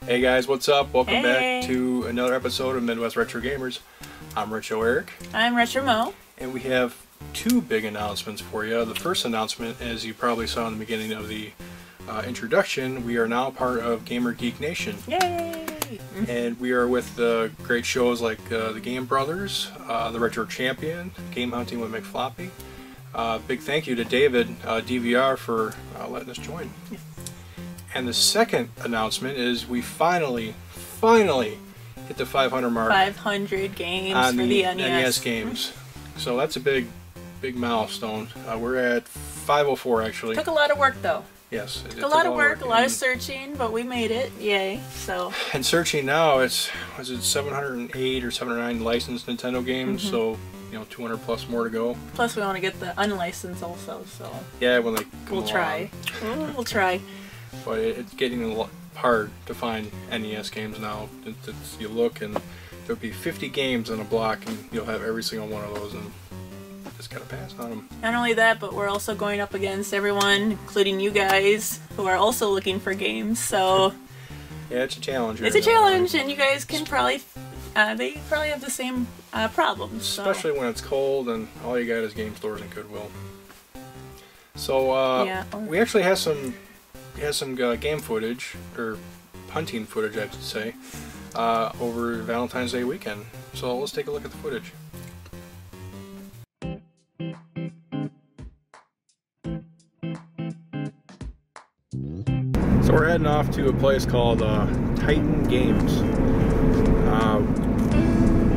Hey guys, what's up? Welcome back to another episode of Midwest Retro Gamers. I'm Retro Eric. I'm Retro Mo. And we have two big announcements for you. The first announcement, as you probably saw in the beginning of the introduction, we are now part of Gamer Geek Nation. Yay! And we are with great shows like the Game Brothers, the Retro Champion, Game Hunting with McFloppy. Big thank you to David DVR for letting us join. Yeah. And the second announcement is we finally hit the 500 mark. 500 games on for the NES games. So that's a big milestone. We're at 504 actually. Took a lot of work though. Yes. Took a lot of work, a lot of searching, but we made it. Yay. So. And searching now, was it 708 or 709 licensed Nintendo games? So, you know, 200 plus more to go. Plus we want to get the unlicensed also, so. Yeah, when they come We'll try. We'll try. But it's getting a lot hard to find NES games now. You look and there'll be 50 games in a block and you'll have every single one of those and just gotta pass on them. Not only that, but we're also going up against everyone, including you guys, who are also looking for games, so... Yeah, it's a challenge. It's a challenge, and you guys can probably... they probably have the same problems. Especially when it's cold and all you got is game stores and Goodwill. So, yeah. We actually have some game footage, or hunting footage I should say, over Valentine's Day weekend. So let's take a look at the footage. So we're heading off to a place called Titan Games.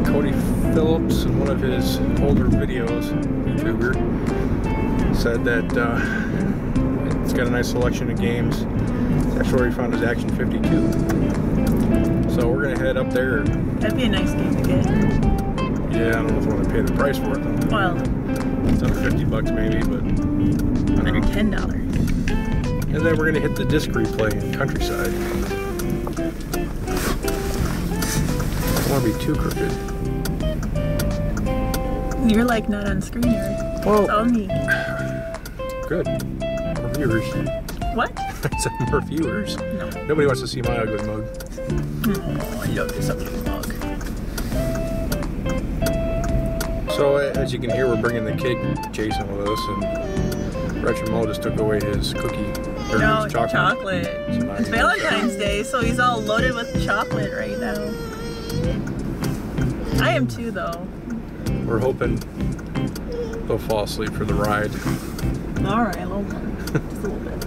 Cody Phillips, in one of his older videos, YouTuber, said that it's got a nice selection of games. That's where he found his Action 52. So we're gonna head up there. That'd be a nice game to get. Yeah, I don't know if I want to pay the price for it though. Well, it's under 50 bucks maybe, but under $10. And then we're gonna hit the disc replay in Countryside. I don't want to be too crooked. You're like not on screen here. Well, it's all me. Good. More viewers. What? I said more viewers. No. Nobody wants to see my ugly mug. Oh, I love this ugly mug. So as you can hear, we're bringing the kid Jason with us, and Retro Mo just took away his cookie. No, his chocolate. It's Valentine's Day, so he's all loaded with chocolate right now. I am too, though. We're hoping they'll fall asleep for the ride. Alright, a little more. Just a little bit.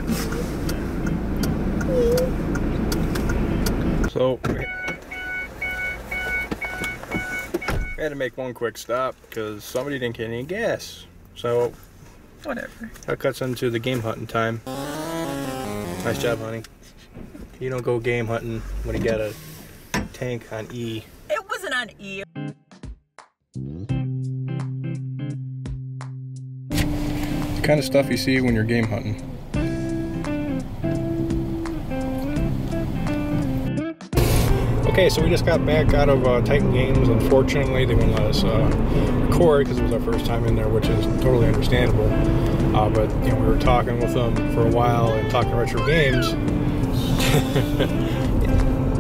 So, we had to make one quick stop because somebody didn't get any gas. So, Whatever. that cuts into the game hunting time. Nice job, honey. You don't go game hunting when you got a tank on E. It wasn't on E. The kind of stuff you see when you're game hunting. Okay, so we just got back out of Titan Games. Unfortunately, they wouldn't let us record because it was our first time in there, which is totally understandable. But you know, we were talking with them for a while and talking retro games. A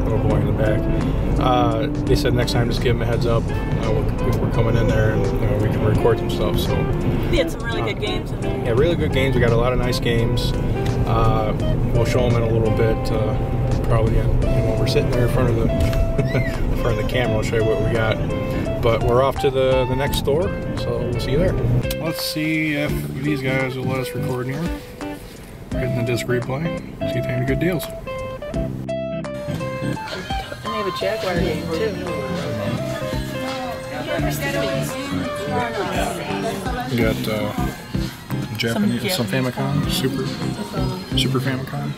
little little boy in the back. They said next time just give them a heads up. We're coming in there and we can record some stuff. So we had some really good games in there. Yeah, really good games. We got a lot of nice games. We'll show them in a little bit. Probably when we're sitting there in front of the in front of the camera, I'll show you what we got. But we're off to the next store, so we'll see you there. Let's see if these guys will let us record here. Getting the disc replay. See if they have any good deals. And they have a Jaguar game too. We got Japanese, some Famicom, Super Famicom.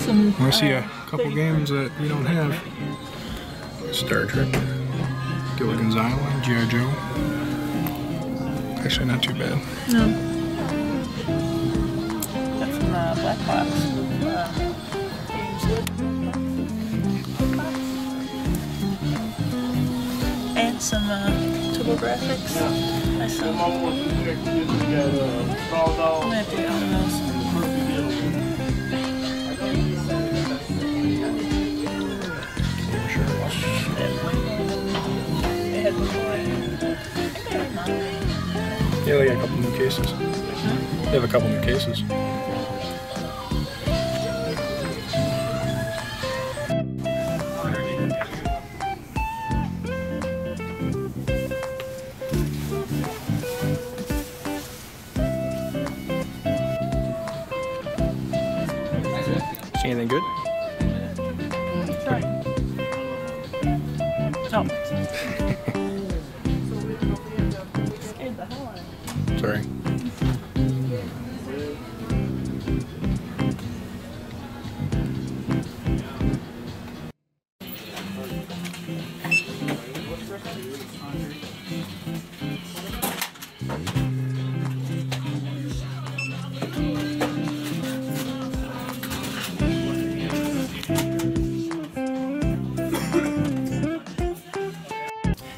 I want to see a couple games that we don't have. Star Trek, Gilligan's Island, G.I. Joe. Actually, not too bad. No. Got some Black Box and some TurboGrafx. I saw. I'm gonna have to get one of those. Yeah, they got a couple new cases. They have a couple new cases. See anything good? Sorry. Oh. Scared the hell out of me. Sorry.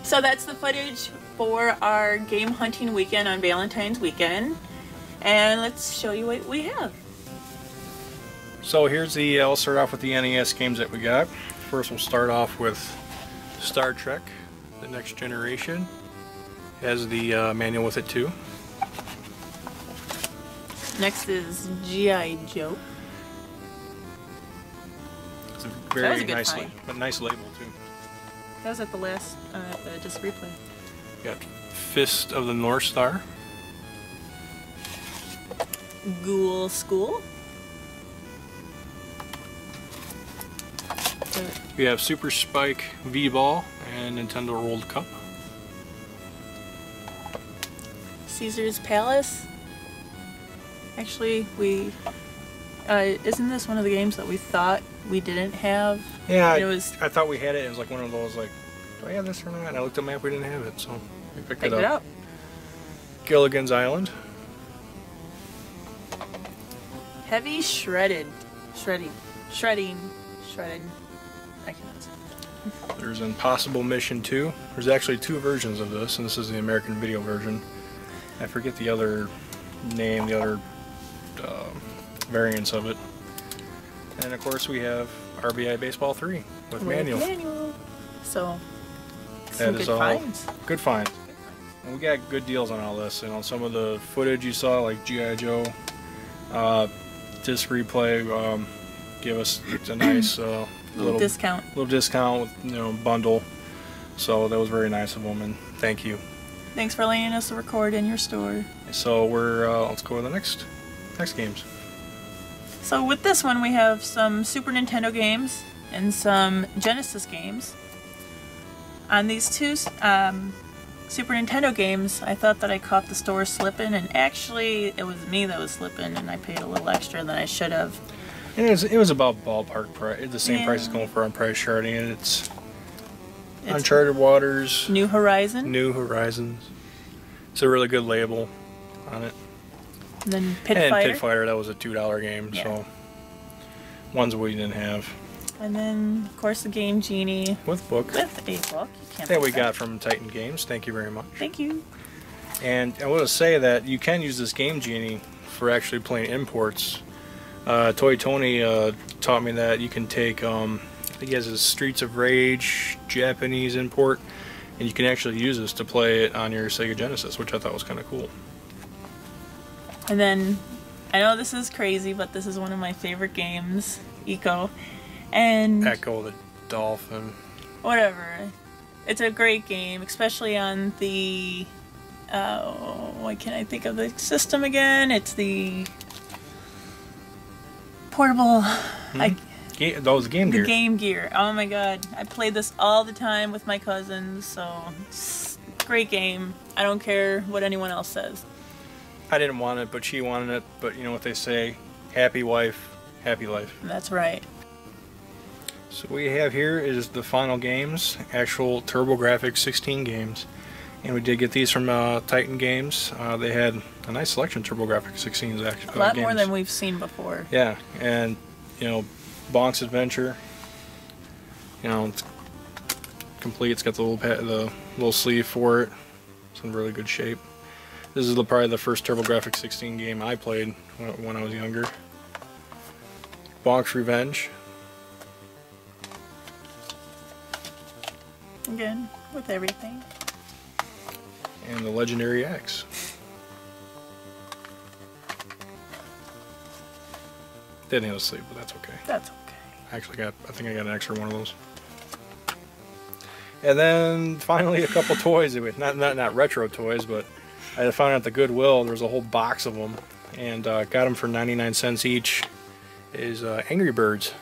So that's the footage for our game hunting weekend on Valentine's weekend. And let's show you what we have. So here's the, I'll start off with the NES games that we got. First we'll start off with Star Trek, The Next Generation. Has the manual with it too. Next is G.I. Joe. It's a very nice label too. That was at the last, the disc replay. Got Fist of the North Star. Ghoul School. We have Super Spike V-Ball and Nintendo World Cup. Caesar's Palace. Actually, we isn't this one of the games that we thought we didn't have? Yeah, I thought we had it. It was like one of those like, do I have this or not? And I looked at the map, we didn't have it, so we picked it up. Gilligan's Island. Heavy shredding. I cannot say. There's Impossible Mission 2. There's actually two versions of this, and this is the American video version. I forget the other name, the other variants of it. And of course we have RBI Baseball 3 with manual. So, some good finds. Good finds. And we got good deals on all this. You know, some of the footage you saw, like G.I. Joe, disc replay, give us a nice little discount with bundle. So that was very nice of them, and thank you. Thanks for letting us record in your store. So we're let's go to the next games. So with this one we have some Super Nintendo games and some Genesis games. On these two Super Nintendo games, I thought that I caught the store slipping, and actually it was me that was slipping, and I paid a little extra than I should have. And it was about ballpark price, the same price as going for on price charting, and it's Uncharted Waters, New Horizons. It's a really good label on it. And then Pit Fighter, that was a $2 game, so ones we didn't have. And then, of course, the Game Genie. With book. With a book. You can't that we got from Titan Games. Thank you very much. Thank you. And I want to say that you can use this Game Genie for actually playing imports. Toy Tony taught me that you can take, I think he has his Streets of Rage Japanese import, and you can actually use this to play it on your Sega Genesis, which I thought was kind of cool. And then, I know this is crazy, but this is one of my favorite games, Echo. And Echo the Dolphin. Whatever. It's a great game, especially on the, what can I think of the system again? It's the portable, That was Game Gear. The Game Gear. Oh my god. I played this all the time with my cousins, so it's a great game. I don't care what anyone else says. I didn't want it, but she wanted it. But you know what they say, happy wife, happy life. That's right. So what we have here is the final games, actual TurboGrafx 16 games. And we did get these from Titan Games. They had a nice selection of TurboGrafx 16s actually. A lot more than we've seen before. Yeah, and you know, Bonk's Adventure. You know, it's complete. It's got the little sleeve for it. It's in really good shape. This is probably the first TurboGrafx 16 game I played when I was younger. Bonk's Revenge. Again, with everything. And the Legendary X. Didn't have a sleeve, but that's okay. That's okay. Actually, I think I got an extra one of those. And then finally, a couple toys. Not retro toys, but I found at the Goodwill there was a whole box of them, and got them for 99 cents each. Is Angry Birds.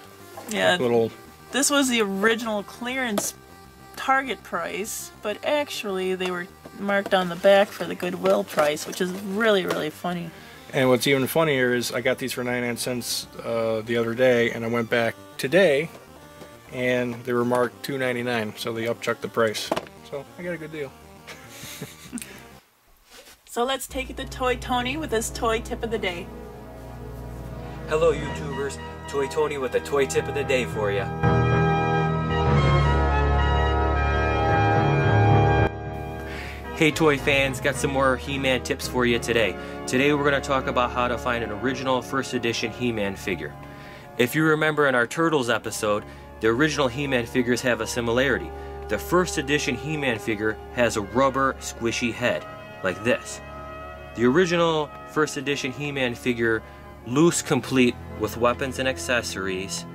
Yeah. Little. This was the original clearance Target price, but actually they were marked on the back for the Goodwill price, which is really, really funny. And what's even funnier is I got these for 99 cents the other day, and I went back today, and they were marked $2.99, so they upchucked the price. So I got a good deal. So let's take it to Toy Tony with his toy tip of the day. Hello YouTubers, Toy Tony with a toy tip of the day for you. Hey toy fans, got some more He-Man tips for you today. Today we're going to talk about how to find an original first edition He-Man figure. If you remember in our Turtles episode, the original He-Man figures have a similarity. The first edition He-Man figure has a rubber squishy head, like this. The original first edition He-Man figure, loose complete with weapons and accessories,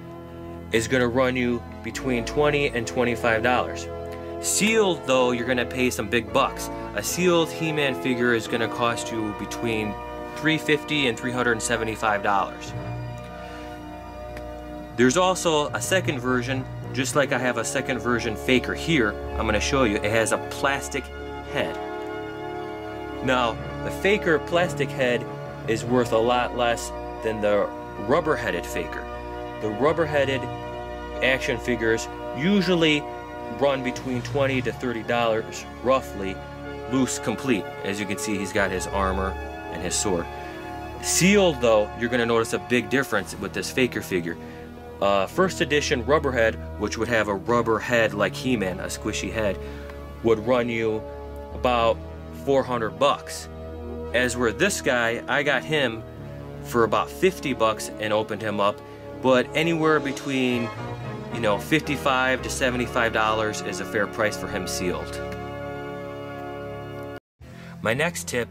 is going to run you between $20 and $25. Sealed, though, you're going to pay some big bucks. A sealed He-Man figure is going to cost you between $350 and $375. There's also a second version, just like I have a second version faker here. I'm going to show you. It has a plastic head. Now, the faker plastic head is worth a lot less than the rubber-headed faker. The rubber-headed action figures usually run between $20 to $30 roughly, loose complete. As you can see, he's got his armor and his sword. Sealed, though, you're going to notice a big difference with this faker figure. First edition rubberhead, which would have a rubber head like He-Man, a squishy head, would run you about $400. As where this guy, I got him for about $50 and opened him up, but anywhere between $55 to $75 is a fair price for him sealed. My next tip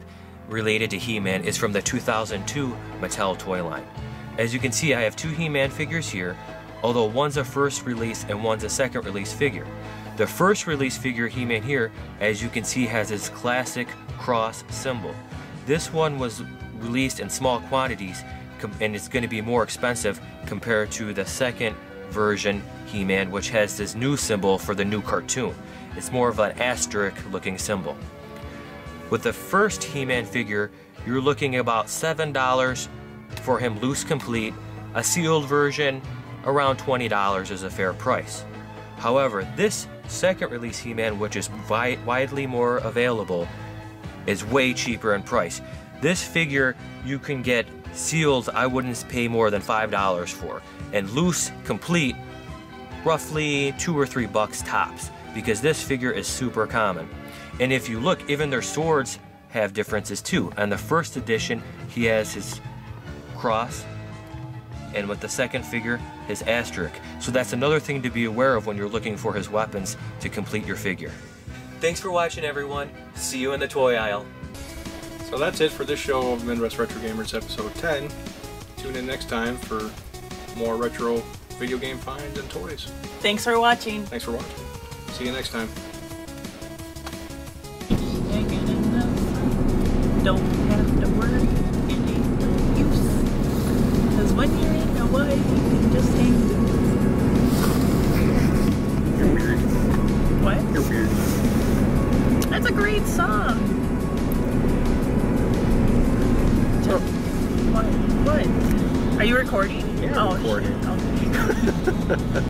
related to He-Man is from the 2002 Mattel toy line. As you can see, I have two He-Man figures here, although one's a first release and one's a second release figure. The first release figure He-Man here, as you can see, has his classic cross symbol. This one was released in small quantities and it's going to be more expensive compared to the second version He-Man, which has this new symbol for the new cartoon. It's more of an asterisk looking symbol. With the first He-Man figure, you're looking about $7 for him loose complete. A sealed version, around $20 is a fair price. However, this second release He-Man, which is widely more available, is way cheaper in price. This figure you can get sealed, I wouldn't pay more than $5 for, and loose complete, roughly $2 or $3 tops, because this figure is super common. And if you look, even their swords have differences too. On the first edition, he has his cross, and with the second figure, his asterisk. So that's another thing to be aware of when you're looking for his weapons to complete your figure. Thanks for watching, everyone. See you in the toy aisle. So that's it for this show of Midwest Retro Gamers episode 10. Tune in next time for more retro video game finds and toys. Thanks for watching. Thanks for watching. See you next time. Don't have to worry, it ain't no use. Cause when you're in Hawaii, you can just hang loose. You're weird. What? You're weird. That's a great song. What? What? Are you recording? Yeah, oh, I'm recording. Shit. Okay.